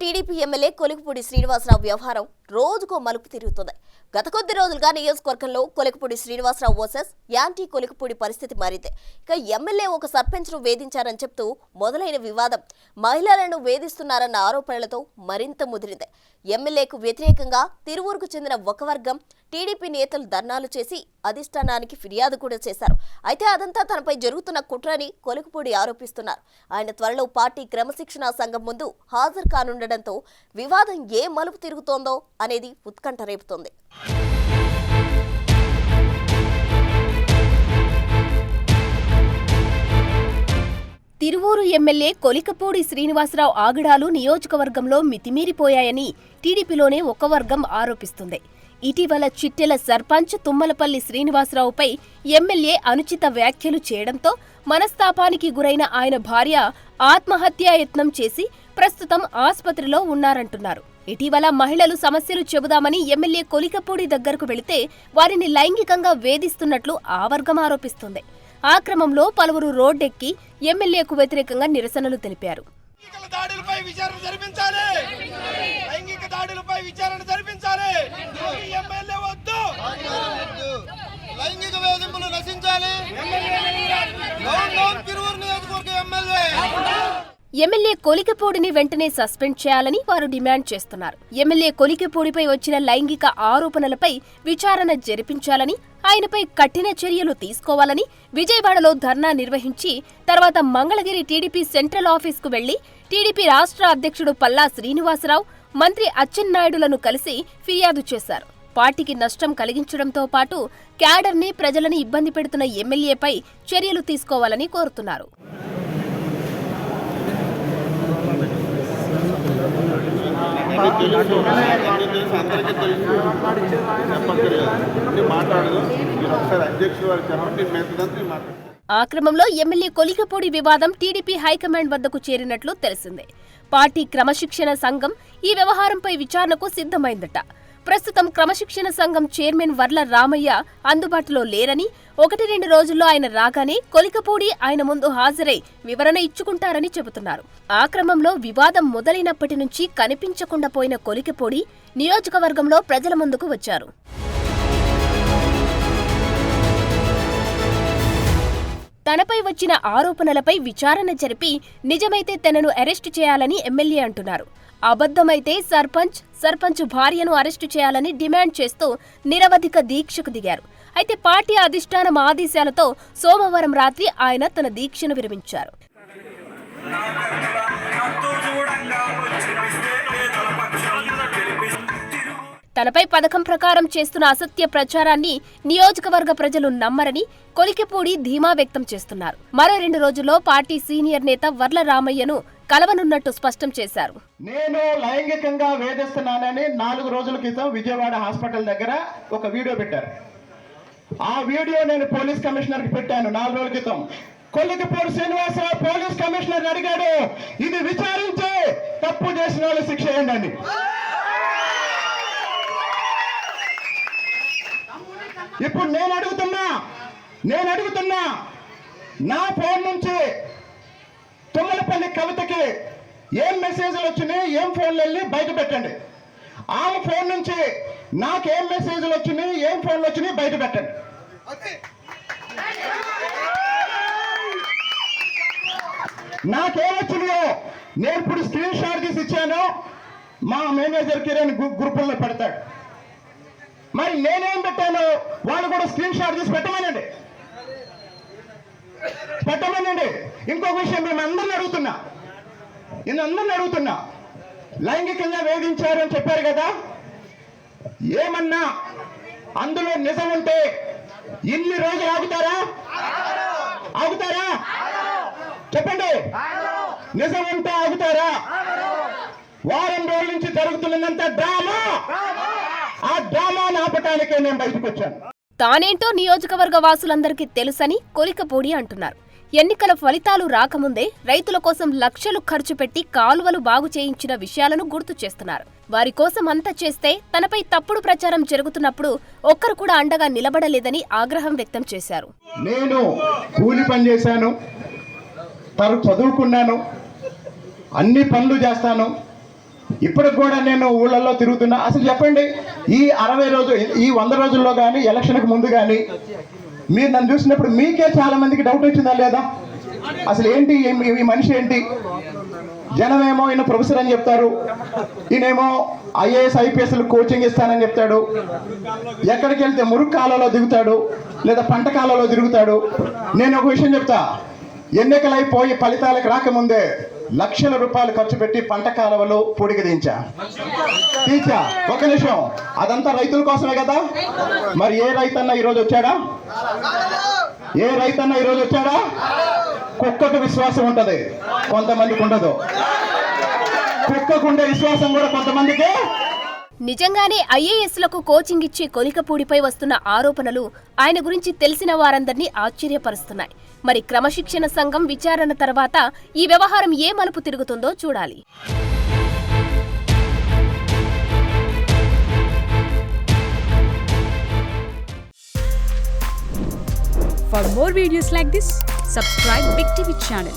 TDP MLA Kolikapudi Srinivasarao వ్యవహారం రోజుకో మలుపు తిరుగుతుంది. గత కొద్ది రోజులుగా నియోజకవర్గంలో కొలికపూడి శ్రీనివాసరావు వర్సెస్ యాంటీ కొలికపూడి పరిస్థితి మారింది. ఇక ఎమ్మెల్యే ఒక సర్పంచ్ను వేధించారని చెప్తూ మొదలైన వివాదం మహిళలను వేధిస్తున్నారన్న ఆరోపణలతో మరింత ముదిరింది. ఎమ్మెల్యేకు వ్యతిరేకంగా తిరువూరుకు చెందిన ఒక వర్గం టీడీపీ నేతలు ధర్నాలు చేసి అధిష్టానానికి ఫిర్యాదు కూడా చేశారు. అయితే అదంతా తనపై జరుగుతున్న కుట్రని కొలికపూడి ఆరోపిస్తున్నారు. ఆయన త్వరలో పార్టీ క్రమశిక్షణా సంఘం ముందు హాజరు కానుండడంతో వివాదం ఏ మలుపు తిరుగుతోందో అనేది ఉత్కంఠ రేపుతోంది. తిరువూరు ఎమ్మెల్యే కొలికపూడి శ్రీనివాసరావు ఆగడాలు నియోజకవర్గంలో మితిమీరిపోయాయని టీడీపీలోనే ఒక వర్గం ఆరోపిస్తుంది. ఇటీవల చిట్టెల సర్పంచ్ తుమ్మలపల్లి శ్రీనివాసరావుపై ఎమ్మెల్యే అనుచిత వ్యాఖ్యలు చేయడంతో మనస్తాపానికి గురైన ఆయన భార్య ఆత్మహత్యాయత్నం చేసి ప్రస్తుతం ఆసుపత్రిలో ఉన్నారంటున్నారు. ఇటీవల మహిళలు సమస్యలు చెబుదామని ఎమ్మెల్యే కొలికపూడి దగ్గరకు వెళితే వారిని లైంగికంగా వేధిస్తున్నట్లు ఆ వర్గం ఆరోపిస్తుంది. ఆ క్రమంలో పలువురు రోడ్డెక్కి ఎమ్మెల్యేకు వ్యతిరేకంగా నిరసనలు తెలిపారు. ఎమ్మెల్యే కొలికపూడిని వెంటనే సస్పెండ్ చేయాలని వారు డిమాండ్ చేస్తున్నారు. ఎమ్మెల్యే కొలికపూడిపై వచ్చిన లైంగిక ఆరోపణలపై విచారణ జరిపించాలని, ఆయనపై కఠిన చర్యలు తీసుకోవాలని విజయవాడలో ధర్నా నిర్వహించి తర్వాత మంగళగిరి టీడీపీ సెంట్రల్ ఆఫీస్కు వెళ్లి టీడీపీ రాష్ట్ర అధ్యక్షుడు పల్లా శ్రీనివాసరావు, మంత్రి అచ్చెన్నాయుడులను కలిసి ఫిర్యాదు చేశారు. పార్టీకి నష్టం కలిగించడంతో పాటు క్యాడర్ని, ప్రజలని ఇబ్బంది పెడుతున్న ఎమ్మెల్యేపై చర్యలు తీసుకోవాలని కోరుతున్నారు. ఆ క్రమంలో ఎమ్మెల్యే కొలికపూడి వివాదం టీడీపీ హైకమాండ్ వద్దకు చేరినట్లు తెలిసిందే. పార్టీ క్రమశిక్షణ సంఘం ఈ వ్యవహారంపై విచారణకు సిద్ధమైందట. ప్రస్తుతం క్రమశిక్షణ సంఘం చైర్మన్ వర్ల రామయ్య అందుబాటులో లేరని, 1-2 రోజుల్లో ఆయన రాగానే కొలికపూడి ఆయన ముందు హాజరై వివరణ ఇచ్చుకుంటారని చెబుతున్నారు. ఆ క్రమంలో వివాదం మొదలైనప్పటి నుంచి కనిపించకుండా పోయిన కొలికపూడి నియోజకవర్గంలో ప్రజల ముందుకు వచ్చారు. తనపై వచ్చిన ఆరోపణలపై విచారణ జరిపి నిజమైతే తనను అరెస్టు చేయాలని ఎమ్మెల్యే అంటున్నారు. అబద్ధమైతే సర్పంచ్ భార్యను అరెస్టు చేయాలని డిమాండ్ చేస్తూ నిరవధిక దీక్షకు దిగారు. అయితే పార్టీ అధిష్టానం ఆదేశాలతో సోమవారం రాత్రి ఆయన తన దీక్షను విరమించారు. తనపై పథకం ప్రకారం చేస్తున్న అసత్య ప్రచారాన్ని నియోజకవర్గ ప్రజలు నమ్మరని కొలికపూడి ధీమా వ్యక్తం చేస్తున్నారు. మరో 2 రోజుల్లో పార్టీ సీనియర్ నేత వర్ల రామయ్యను కలవనున్నట్టు స్పష్టం చేశారు. నేను లైంగికంగా వేధిస్తున్నానని 4 రోజుల క్రితం విజయవాడ హాస్పిటల్ దగ్గర ఒక వీడియో పెట్టారు. ఆ వీడియో నేను పోలీస్ కమిషనర్కి పెట్టాను 4 రోజుల క్రితం. కొలికపూడి శ్రీనివాసరావు పోలీస్ కమిషనర్ అడిగాడు, ఇది విచారించి తప్పు చేసిన వాళ్ళు శిక్ష ఏంటండి. ఇప్పుడు నేను అడుగుతున్నా నా ఫోన్ నుంచి తుమ్మలపల్లి కవితకి ఏం మెసేజ్లు వచ్చినాయి, ఏం ఫోన్లు వెళ్ళి బయట పెట్టండి. ఆమె ఫోన్ నుంచి నాకేం మెసేజ్లు వచ్చినాయి, ఏం ఫోన్లు వచ్చినాయి బయట పెట్టండి. నాకేమొచ్చినాయో నేను ఇప్పుడు స్క్రీన్ షాట్ తీసి ఇచ్చాను. మా మేనేజర్ కిరణ్ గ్రూపుల్లో పెడతాడు. మరి నేనేం పెట్టాను వాళ్ళు కూడా స్క్రీన్ షాట్ తీసి పెట్టమనండి. ఇంకొక విషయం మేము అందరిని అడుగుతున్నా, లైంగికంగా వేధించారని చెప్పారు కదా, ఏమన్నా అందులో నిజం ఉంటే ఇన్ని రోజులు ఆగుతారా చెప్పండి. నిజం ఉంటే ఆగుతారా? వారం రోజుల నుంచి జరుగుతున్నదంతా డ్రామా. ఆ డ్రామాను ఆపటానికే నేను బయటకు వచ్చాను. తానేంటో నియోజకవర్గ వాసులందరికీ తెలుసని కొలికపూడి అంటున్నారు. ఎన్నికల ఫలితాలు రాకముందే రైతుల కోసం లక్షలు ఖర్చు పెట్టి కాలువలు బాగు చేయించిన విషయాలను గుర్తు చేస్తున్నారు. వారి కోసం అంతా చేస్తే తనపై తప్పుడు ప్రచారం జరుగుతున్నప్పుడు ఒక్కరు కూడా అండగా నిలబడలేదని ఆగ్రహం వ్యక్తం చేశారు. నేను కూలి పని చేశాను, చదువుకున్నాను, అన్ని పనులు చేస్తాను, ఇప్పటికి కూడా నేను ఊళ్ళల్లో తిరుగుతున్నా. అసలు చెప్పండి, ఈ 60 రోజులు, ఈ 100 రోజుల్లో కానీ, ఎలక్షన్కి ముందు కానీ మీరు నన్ను చూసినప్పుడు మీకే చాలా మందికి డౌట్ వచ్చిందా లేదా? అసలు ఏంటి ఈ మనిషి ఏంటి? జనమేమో ఈయన ప్రొఫెసర్ అని చెప్తారు, ఈయనేమో ఐఏఎస్ ఐపీఎస్లు కోచింగ్ ఇస్తానని చెప్తాడు. ఎక్కడికి వెళ్తే మురుగు కాలంలో దిగుతాడు, లేదా పంట కాలంలో తిరుగుతాడు. నేను ఒక విషయం చెప్తా, ఎన్నికలైపోయి ఫలితాలకు రాకముందే లక్షల రూపాయలు ఖర్చు పెట్టి పంట కాలువలు పూడికి తీంచా. ఒక నిమిషం, అదంతా రైతుల కోసమే కదా. మరి ఏ రైతన్నా ఈరోజు వచ్చాడా? ఏ రైతన్నా ఈరోజు వచ్చాడా? కుక్కకు విశ్వాసం ఉంటది, కొంతమందికి ఉండదు. కుక్కకుండే విశ్వాసం కూడా కొంతమందికి. నిజంగానే ఐఏఎస్లకు కోచింగ్ ఇచ్చే కొలికపూడిపై వస్తున్న ఆరోపణలు ఆయన గురించి తెలిసిన వారందరినీ ఆశ్చర్యపరుస్తున్నాయి. మరి క్రమశిక్షణ సంఘం విచారణ తర్వాత ఈ వ్యవహారం ఏ మలుపు తిరుగుతుందో చూడాలి. For more videos like this, subscribe Big TV channel.